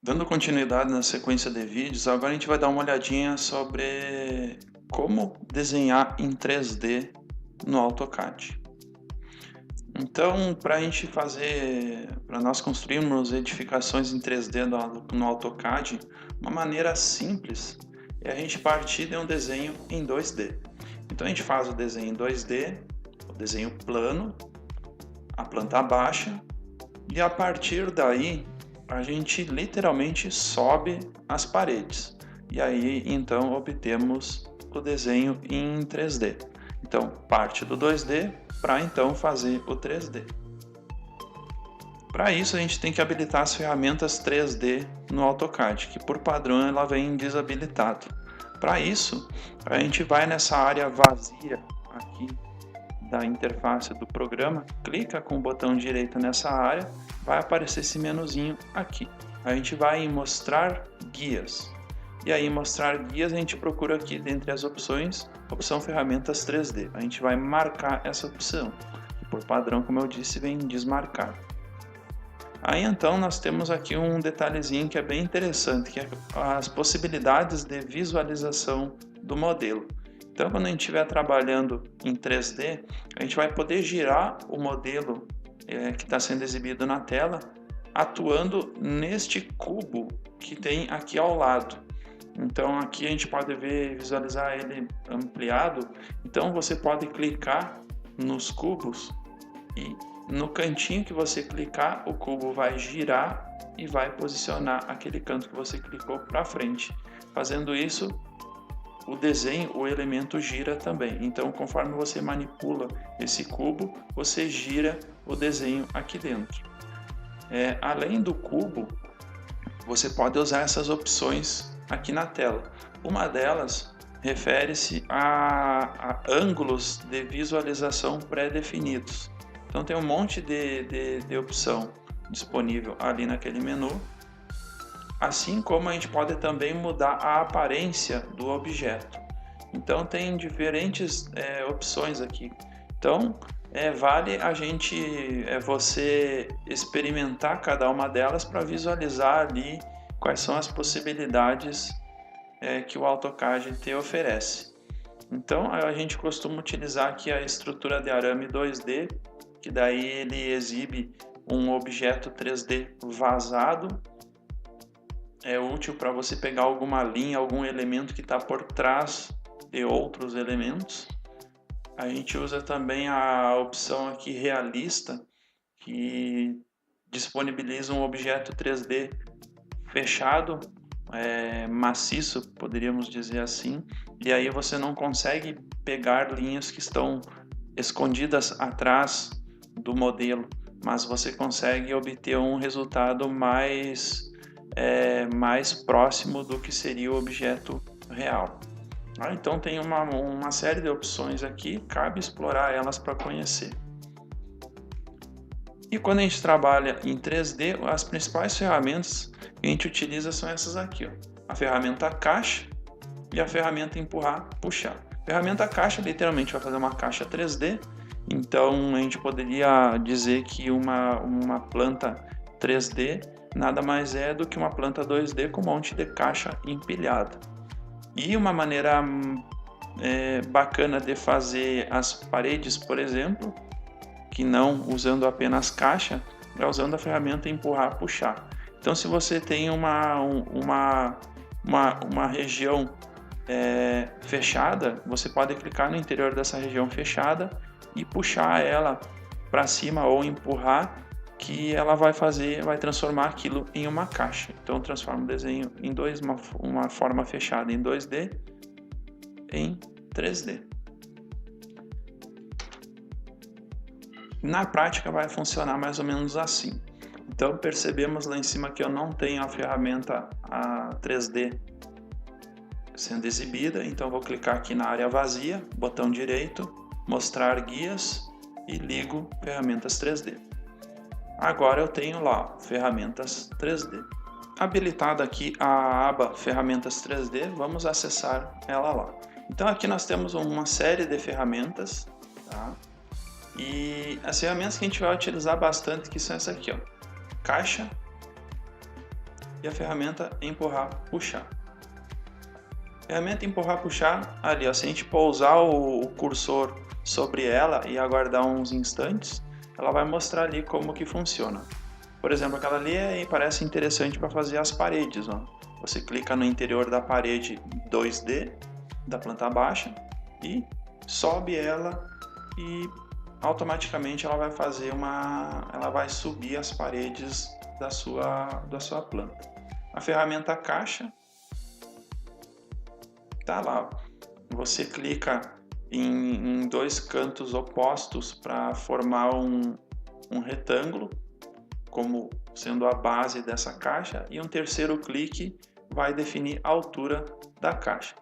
Dando continuidade na sequência de vídeos, agora a gente vai dar uma olhadinha sobre como desenhar em 3D no AutoCAD. Então, para a gente para nós construirmos edificações em 3D no AutoCAD, uma maneira simples é a gente partir de um desenho em 2D. Então a gente faz o desenho em 2D, o desenho plano, a planta baixa, e a partir daí a gente literalmente sobe as paredes. E aí então obtemos o desenho em 3D. Então parte do 2D para então fazer o 3D. Para isso a gente tem que habilitar as ferramentas 3D no AutoCAD, que por padrão ela vem desabilitado. Para isso a gente vai nessa área vazia aqui da interface do programa, clica com o botão direito nessa área, vai aparecer esse menuzinho aqui. A gente vai em mostrar guias. E aí em mostrar guias a gente procura aqui dentre as opções, opção ferramentas 3D. A gente vai marcar essa opção. Por padrão, como eu disse, vem desmarcar. Aí então nós temos aqui um detalhezinho que é bem interessante, que é as possibilidades de visualização do modelo. Então, quando a gente estiver trabalhando em 3D, a gente vai poder girar o modelo que está sendo exibido na tela, atuando neste cubo que tem aqui ao lado. Então, aqui a gente pode visualizar ele ampliado. Então, você pode clicar nos cubos e no cantinho que você clicar, o cubo vai girar e vai posicionar aquele canto que você clicou para frente. Fazendo isso, o desenho, o elemento gira também. Então, conforme você manipula esse cubo, você gira o desenho aqui dentro. Além do cubo, você pode usar essas opções aqui na tela. Uma delas refere-se a ângulos de visualização pré-definidos. Então, tem um monte de opção disponível ali naquele menu. Assim como a gente pode também mudar a aparência do objeto. Então tem diferentes opções aqui. Então vale você experimentar cada uma delas para visualizar ali quais são as possibilidades que o AutoCAD te oferece. Então a gente costuma utilizar aqui a estrutura de arame 2D, que daí ele exibe um objeto 3D vazado. É útil para você pegar alguma linha, algum elemento que está por trás de outros elementos. A gente usa também a opção aqui realista, que disponibiliza um objeto 3D fechado, maciço, poderíamos dizer assim, e aí você não consegue pegar linhas que estão escondidas atrás do modelo, mas você consegue obter um resultado mais próximo do que seria o objeto real. Então tem uma série de opções aqui, cabe explorar elas para conhecer. E quando a gente trabalha em 3D, as principais ferramentas que a gente utiliza são essas aqui, ó. A ferramenta caixa e a ferramenta empurrar, puxar. A ferramenta caixa literalmente vai fazer uma caixa 3D, então a gente poderia dizer que uma planta 3D nada mais é do que uma planta 2D com um monte de caixa empilhada. E uma maneira bacana de fazer as paredes, por exemplo, que não usando apenas caixa, é usando a ferramenta empurrar, puxar. Então, se você tem uma região fechada, você pode clicar no interior dessa região fechada e puxar ela para cima ou empurrar, que ela vai transformar aquilo em uma caixa. Então transforma o desenho em uma forma fechada em 2D em 3D. Na prática vai funcionar mais ou menos assim. Então percebemos lá em cima que eu não tenho a ferramenta 3D sendo exibida, então vou clicar aqui na área vazia, botão direito, mostrar guias e ligo ferramentas 3D. Agora eu tenho lá ferramentas 3D. Habilitada aqui a aba ferramentas 3D, vamos acessar ela lá. Então aqui nós temos uma série de ferramentas, tá? E as ferramentas que a gente vai utilizar bastante que são essas aqui, ó. Caixa, e a ferramenta empurrar, puxar. Ferramenta empurrar, puxar, ali ó, se a gente pousar o cursor sobre ela e aguardar uns instantes, ela vai mostrar ali como que funciona. Por exemplo, aquela ali parece interessante para fazer as paredes, ó. Você clica no interior da parede 2D da planta baixa e sobe ela e automaticamente ela vai fazer ela vai subir as paredes da sua planta. A ferramenta caixa tá lá. Você clica em dois cantos opostos para formar um retângulo, como sendo a base dessa caixa, e um terceiro clique vai definir a altura da caixa.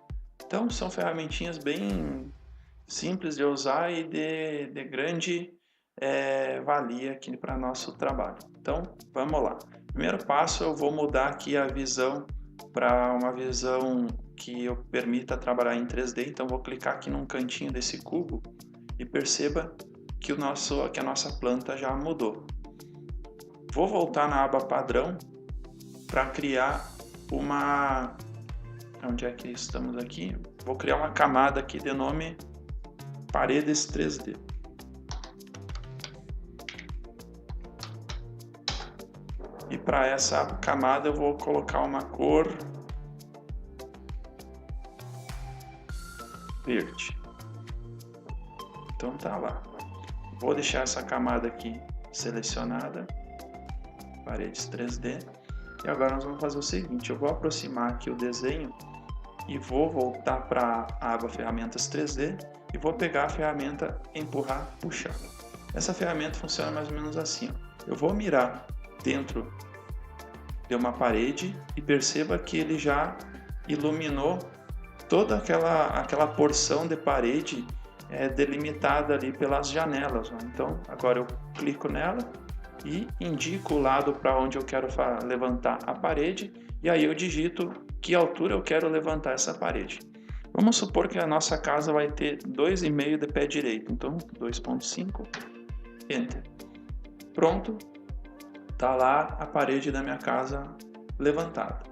Então são ferramentinhas bem simples de usar e de grande valia aqui para nosso trabalho. Então vamos lá. Primeiro passo, eu vou mudar aqui a visão para uma visão que eu permita trabalhar em 3D. Então vou clicar aqui num cantinho desse cubo e perceba que a nossa planta já mudou. Vou voltar na aba padrão para criar onde é que estamos aqui? Vou criar uma camada aqui de nome Paredes 3D. E para essa camada eu vou colocar uma cor verde. Então tá lá. Vou deixar essa camada aqui selecionada, Paredes 3D. E agora nós vamos fazer o seguinte, eu vou aproximar aqui o desenho e vou voltar para a aba Ferramentas 3D e vou pegar a ferramenta Empurrar, Puxar. Essa ferramenta funciona mais ou menos assim, ó. Eu vou mirar dentro de uma parede e perceba que ele já iluminou toda aquela porção de parede delimitada ali pelas janelas, ó. Então agora eu clico nela e indico o lado para onde eu quero levantar a parede, e aí eu digito que altura eu quero levantar essa parede. Vamos supor que a nossa casa vai ter 2,5 de pé direito, então 2,5, Enter. Pronto, tá lá a parede da minha casa levantada.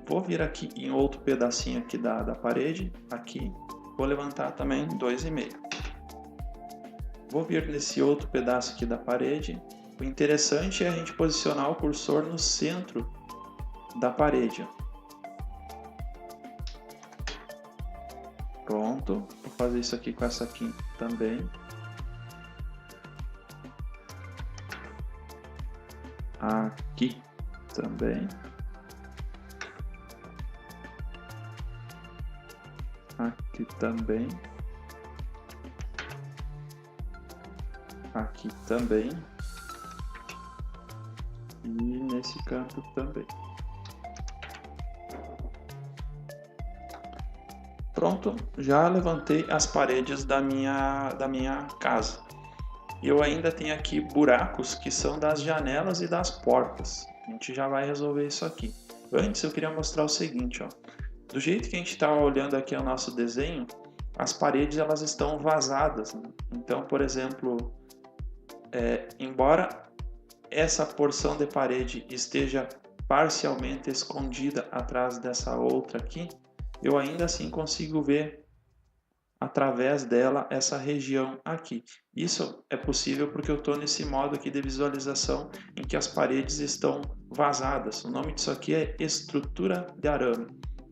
Vou vir aqui em outro pedacinho aqui da parede, aqui, vou levantar também 2,5. Vou vir nesse outro pedaço aqui da parede. O interessante é a gente posicionar o cursor no centro da parede. Pronto, vou fazer isso aqui com essa aqui também. Aqui também. Aqui também. Aqui também. E nesse canto também. Pronto, já levantei as paredes da minha casa. E eu ainda tenho aqui buracos que são das janelas e das portas. A gente já vai resolver isso aqui. Antes eu queria mostrar o seguinte, ó. Do jeito que a gente está olhando aqui o nosso desenho, as paredes elas estão vazadas, né? Então, por exemplo, embora essa porção de parede esteja parcialmente escondida atrás dessa outra aqui, eu ainda assim consigo ver através dela essa região aqui. Isso é possível porque eu estou nesse modo aqui de visualização em que as paredes estão vazadas. O nome disso aqui é estrutura de arame.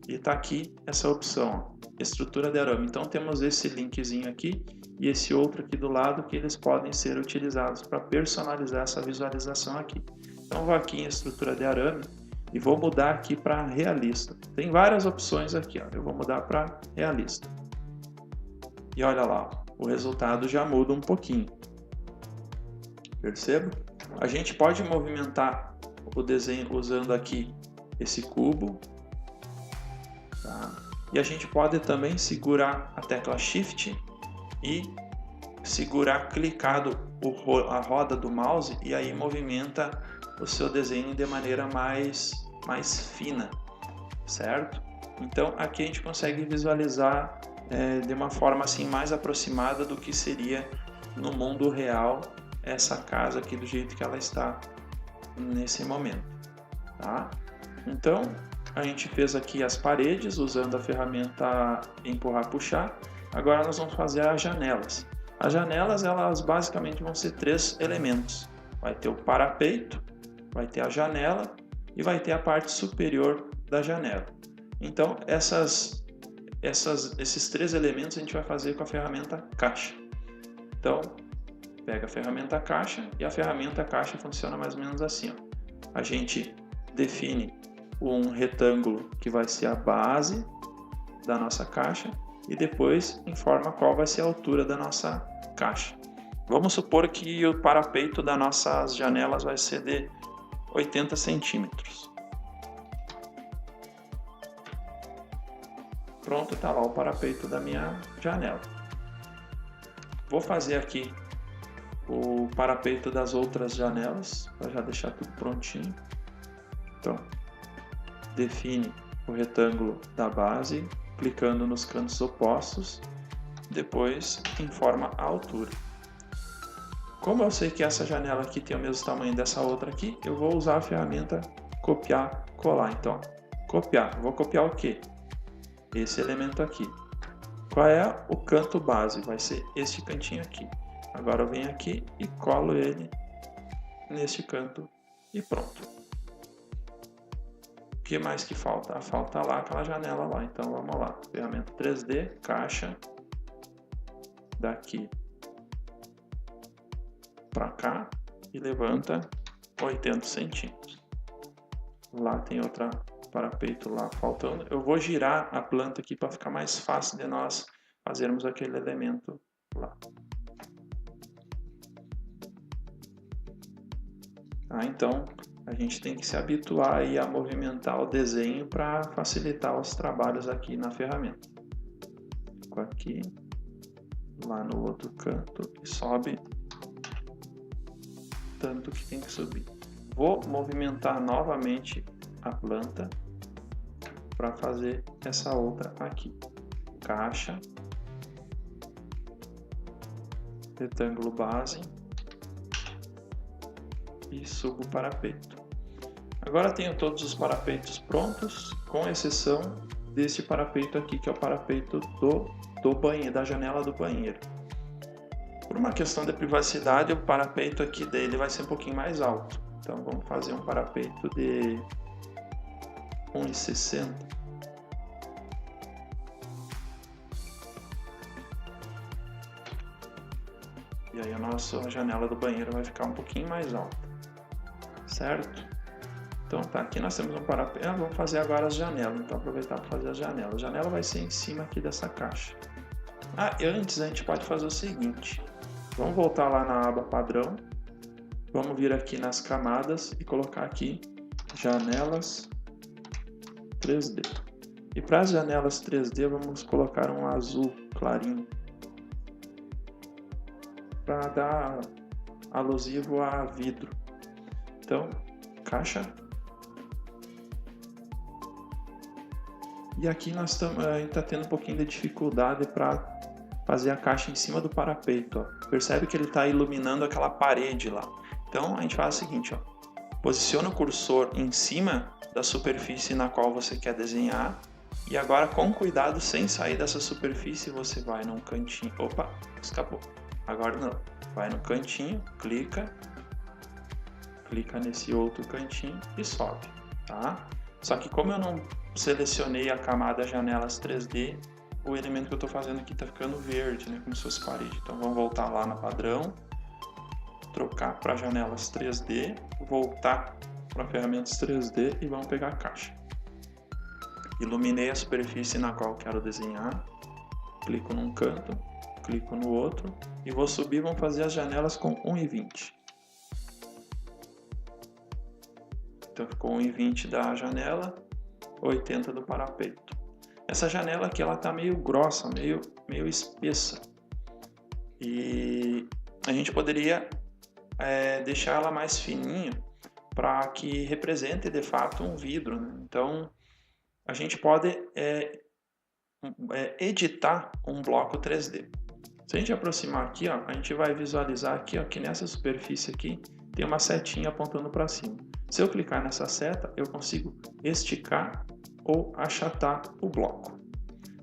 E está aqui essa opção, ó, estrutura de arame. Então temos esse linkzinho aqui e esse outro aqui do lado que eles podem ser utilizados para personalizar essa visualização aqui. Então vou aqui em estrutura de arame e vou mudar aqui para realista. Tem várias opções aqui, ó. Eu vou mudar para realista. E olha lá, ó, o resultado já muda um pouquinho. Perceba? A gente pode movimentar o desenho usando aqui esse cubo. Tá? E a gente pode também segurar a tecla Shift e segurar clicado a roda do mouse e aí movimenta o seu desenho de maneira mais fina, certo? Então aqui a gente consegue visualizar de uma forma assim mais aproximada do que seria no mundo real essa casa aqui do jeito que ela está nesse momento, tá? Então, a gente fez aqui as paredes usando a ferramenta empurrar, puxar. Agora nós vamos fazer as janelas. As janelas, elas basicamente vão ser 3 elementos. Vai ter o parapeito, vai ter a janela e vai ter a parte superior da janela. Então, esses 3 elementos a gente vai fazer com a ferramenta caixa. Então, pega a ferramenta caixa e a ferramenta caixa funciona mais ou menos assim. Ó. A gente define um retângulo que vai ser a base da nossa caixa e depois informa qual vai ser a altura da nossa caixa. Vamos supor que o parapeito das nossas janelas vai ser de 80 centímetros. Pronto, está lá o parapeito da minha janela. Vou fazer aqui o parapeito das outras janelas, para já deixar tudo prontinho. Então, define o retângulo da base, clicando nos cantos opostos, depois informa a altura. Como eu sei que essa janela aqui tem o mesmo tamanho dessa outra aqui, eu vou usar a ferramenta copiar, colar. Então, copiar. Vou copiar o quê? Esse elemento aqui. Qual é o canto base? Vai ser este cantinho aqui. Agora eu venho aqui e colo ele neste canto e pronto. O que mais que falta? Falta lá aquela janela lá. Então vamos lá. Ferramenta 3D, caixa. Daqui para cá e levanta 80 centímetros. Lá tem outra parapeito lá faltando. Eu vou girar a planta aqui para ficar mais fácil de nós fazermos aquele elemento lá. Então a gente tem que se habituar aí a movimentar o desenho para facilitar os trabalhos aqui na ferramenta. Fico aqui, lá no outro canto e sobe tanto que tem que subir. Vou movimentar novamente a planta para fazer essa outra aqui. Caixa, retângulo base e subo o parapeito. Agora tenho todos os parapeitos prontos, com exceção desse parapeito aqui, que é o parapeito do banheiro, da janela do banheiro. Por uma questão de privacidade, o parapeito aqui dele vai ser um pouquinho mais alto. Então vamos fazer um parapeito de 1,60. E aí a nossa janela do banheiro vai ficar um pouquinho mais alta. Certo? Então tá, aqui nós temos um parapeito. Vamos fazer agora as janelas. Então aproveitar para fazer as janelas. A janela vai ser em cima aqui dessa caixa. E antes a gente pode fazer o seguinte. Vamos voltar lá na aba padrão. Vamos vir aqui nas camadas e colocar aqui janelas 3D. E para as janelas 3D vamos colocar um azul clarinho para dar alusivo a vidro. Então, caixa. E aqui nós a gente está tendo um pouquinho de dificuldade para fazer a caixa em cima do parapeito. Ó. Percebe que ele está iluminando aquela parede lá. Então a gente faz o seguinte, ó. Posiciona o cursor em cima da superfície na qual você quer desenhar e agora com cuidado, sem sair dessa superfície, você vai num cantinho. Opa, escapou. Agora não. Vai no cantinho, clica nesse outro cantinho e sobe, tá? Só que como eu não selecionei a camada janelas 3D, o elemento que eu estou fazendo aqui está ficando verde, né? Como se fosse parede. Então vamos voltar lá no padrão, trocar para janelas 3D, voltar para ferramentas 3D e vamos pegar a caixa. Iluminei a superfície na qual quero desenhar, clico num canto, clico no outro e vou subir. Vamos fazer as janelas com 1,20. Então ficou 1,20 da janela, 80 do parapeito. Essa janela aqui ela está meio grossa, meio espessa. E a gente poderia deixar ela mais fininha para que represente de fato um vidro, né? Então a gente pode editar um bloco 3D. Se a gente aproximar aqui, ó, a gente vai visualizar aqui, ó, que nessa superfície aqui tem uma setinha apontando para cima. Se eu clicar nessa seta, eu consigo esticar ou achatar o bloco.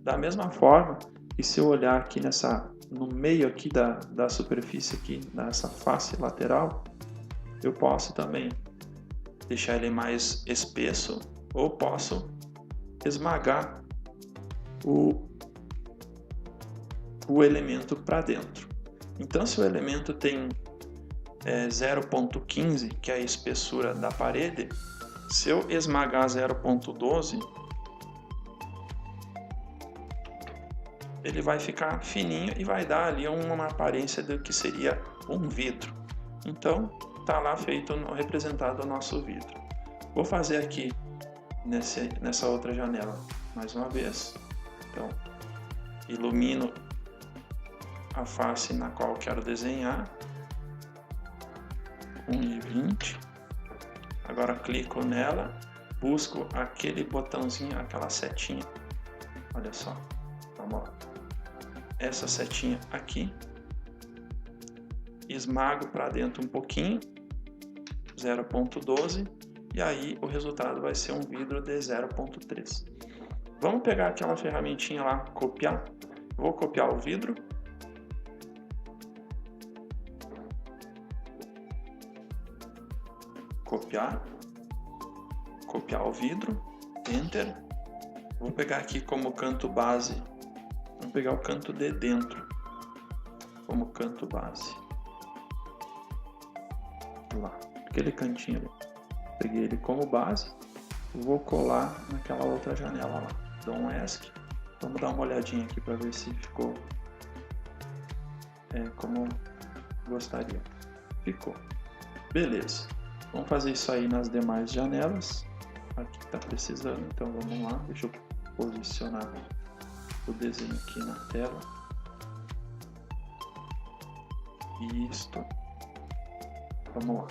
Da mesma forma que se eu olhar aqui no meio aqui da superfície, aqui, nessa face lateral, eu posso também deixar ele mais espesso ou posso esmagar o elemento para dentro. Então, se o elemento tem 0,15, que é a espessura da parede, se eu esmagar 0,12, ele vai ficar fininho e vai dar ali uma aparência do que seria um vidro. Então, está lá representado o nosso vidro. Vou fazer aqui nessa outra janela mais uma vez. Então, ilumino a face na qual quero desenhar. 1,20. Agora clico nela, busco aquele botãozinho, aquela setinha. Olha só, vamos lá. Essa setinha aqui, esmago para dentro um pouquinho, 0,12, e aí o resultado vai ser um vidro de 0,3. Vamos pegar aquela ferramentinha lá, copiar. Vou copiar o vidro. Copiar o vidro, Enter. Vou pegar aqui como canto base, vou pegar o canto de dentro como canto base. Lá, aquele cantinho ali. Peguei ele como base, vou colar naquela outra janela lá. Dou um ESC. Vamos dar uma olhadinha aqui para ver se ficou como gostaria. Ficou. Beleza. Vamos fazer isso aí nas demais janelas. Aqui está precisando, então vamos lá. Deixa eu posicionar o desenho aqui na tela. Isto. Vamos lá.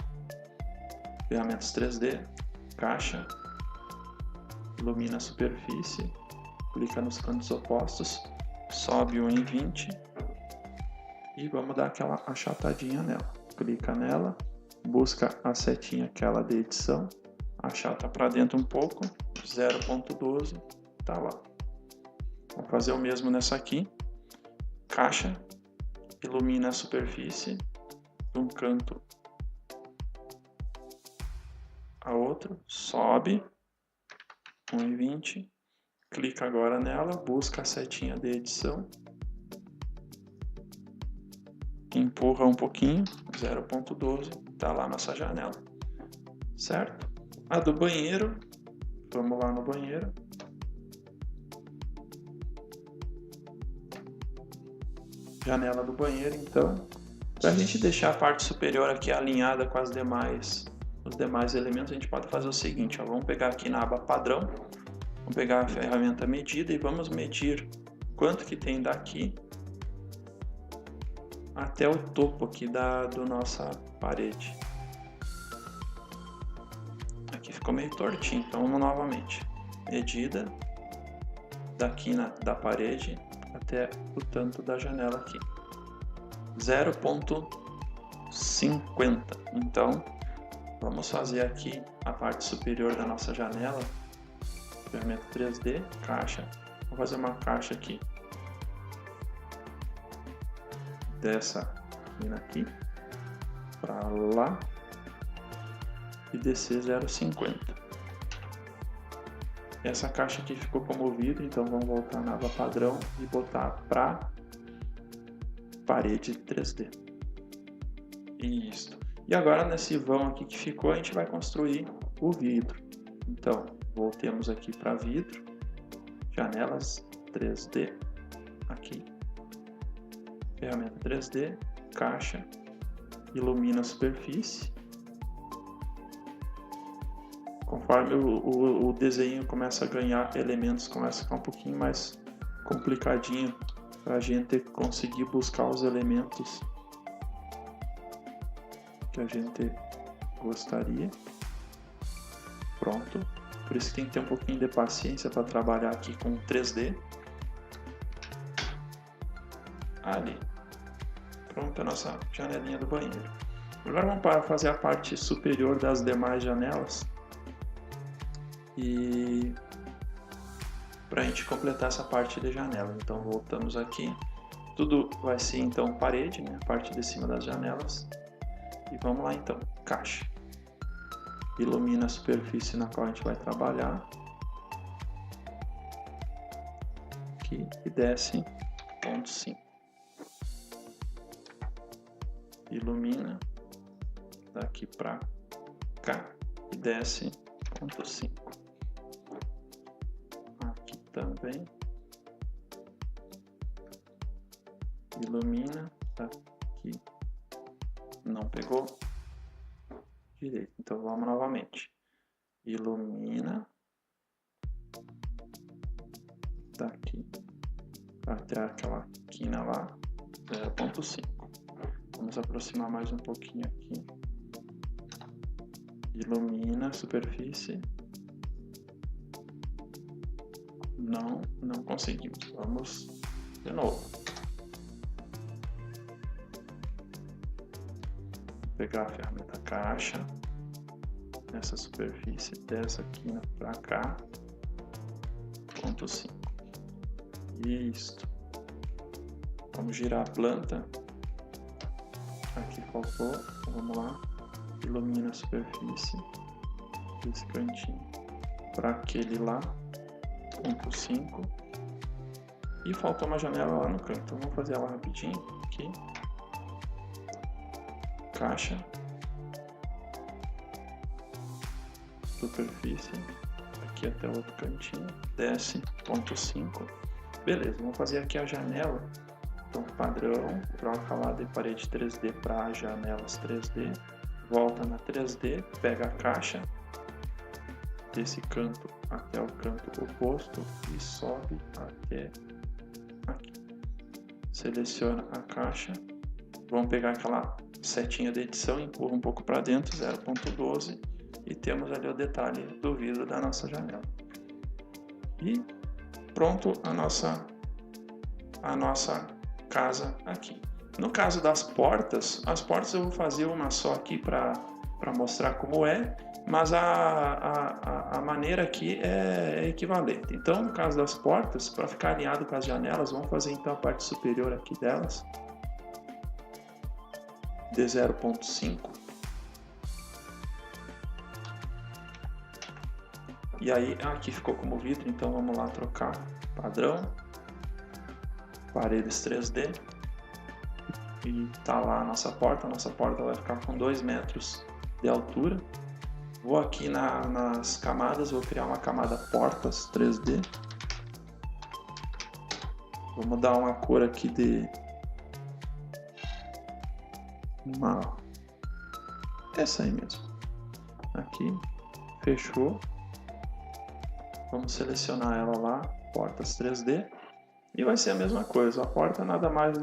Ferramentas 3D, caixa, ilumina a superfície, clica nos cantos opostos, sobe 1,20 e vamos dar aquela achatadinha nela. Clica nela. Busca a setinha aquela de edição, achata para dentro um pouco, 0,12, tá lá. Vamos fazer o mesmo nessa aqui. Caixa, ilumina a superfície, de um canto a outro, sobe, 1,20, clica agora nela, busca a setinha de edição, empurra um pouquinho, 0,12, tá lá nossa janela, certo? A do banheiro, vamos lá no banheiro. Janela do banheiro, então, para a gente deixar a parte superior aqui alinhada com os demais elementos, a gente pode fazer o seguinte, ó, vamos pegar aqui na aba padrão, vamos pegar a ferramenta medida e vamos medir quanto que tem daqui até o topo aqui da nossa parede. Aqui ficou meio tortinho, então vamos novamente. Medida daqui da parede até o tanto da janela aqui. 0,50. Então, vamos fazer aqui a parte superior da nossa janela. Ferramenta 3D, caixa. Vou fazer uma caixa aqui. Dessa mina aqui para lá e descer 0,50. Essa caixa aqui ficou como vidro, então vamos voltar na aba padrão e botar para parede 3D. Isso. E agora nesse vão aqui que ficou, a gente vai construir o vidro. Então voltemos aqui para vidro, janelas 3D, aqui. Ferramenta 3D, caixa, ilumina a superfície. Conforme o desenho começa a ganhar elementos, começa a ficar um pouquinho mais complicadinho para a gente conseguir buscar os elementos que a gente gostaria. Pronto. Por isso que tem que ter um pouquinho de paciência para trabalhar aqui com 3D. Ali. Pronto, a nossa janelinha do banheiro. Agora vamos fazer a parte superior das demais janelas. E para a gente completar essa parte de janela. Então voltamos aqui. Tudo vai ser então parede, né? A parte de cima das janelas. E vamos lá então, caixa. Ilumina a superfície na qual a gente vai trabalhar. Aqui e desce 0,5. Ilumina daqui para cá e desce 0,5. Aqui também. Ilumina daqui. Não pegou direito. Então vamos novamente. Ilumina daqui até aquela quina lá, 0,5. Vamos aproximar mais um pouquinho aqui. Ilumina a superfície. Não conseguimos. Vamos de novo. Pegar a ferramenta caixa, nessa superfície, dessa quina para cá, 0,5. Isto. Vamos girar a planta. Aqui faltou, então vamos lá. Ilumina a superfície desse cantinho para aquele lá, 0,5. E faltou uma janela lá no canto, então vamos fazer ela rapidinho aqui. Caixa, superfície, aqui até o outro cantinho, desce 0,5. Beleza, vamos fazer aqui a janela. Então, padrão, troca lá de parede 3D para janelas 3D, volta na 3D, pega a caixa desse canto até o canto oposto e sobe até aqui. Seleciona a caixa, vamos pegar aquela setinha de edição, empurra um pouco para dentro, 0,12, e temos ali o detalhe do vidro da nossa janela. E pronto a nossa casa aqui. No caso das portas, as portas eu vou fazer uma só aqui para mostrar como é, mas a maneira aqui é equivalente. Então, no caso das portas, para ficar alinhado com as janelas, vamos fazer então a parte superior aqui delas, de 0,5. E aí, aqui ficou como vidro, então vamos lá trocar padrão, paredes 3D, e tá lá a nossa porta vai ficar com 2 metros de altura. Vou aqui nas camadas, vou criar uma camada portas 3D, vamos dar uma cor aqui de essa aí mesmo, aqui, fechou. Vamos selecionar ela lá, portas 3D, e vai ser a mesma coisa. A porta nada mais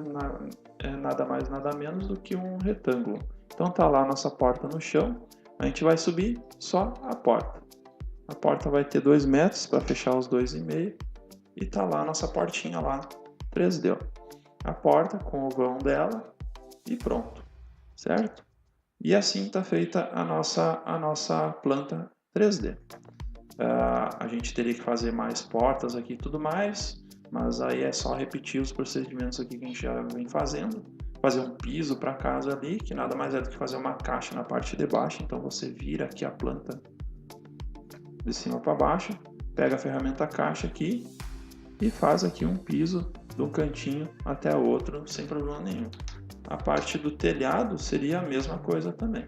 nada menos do que um retângulo. Então tá lá a nossa porta no chão, a gente vai subir só a porta. A porta vai ter 2 metros para fechar os 2,5 e tá lá a nossa portinha lá 3D. A porta com o vão dela e pronto, certo? E assim está feita a nossa planta 3D. A gente teria que fazer mais portas aqui e tudo mais, mas aí é só repetir os procedimentos aqui que a gente já vem fazendo. Fazer um piso para casa ali, que nada mais é do que fazer uma caixa na parte de baixo. Então você vira aqui a planta de cima para baixo, pega a ferramenta caixa aqui e faz aqui um piso de um cantinho até o outro sem problema nenhum. A parte do telhado seria a mesma coisa também.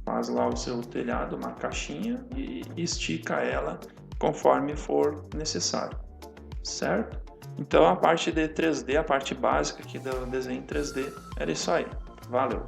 Faz lá o seu telhado, uma caixinha, e estica ela conforme for necessário, certo? Então a parte de 3D, a parte básica aqui do desenho 3D, era isso aí. Valeu!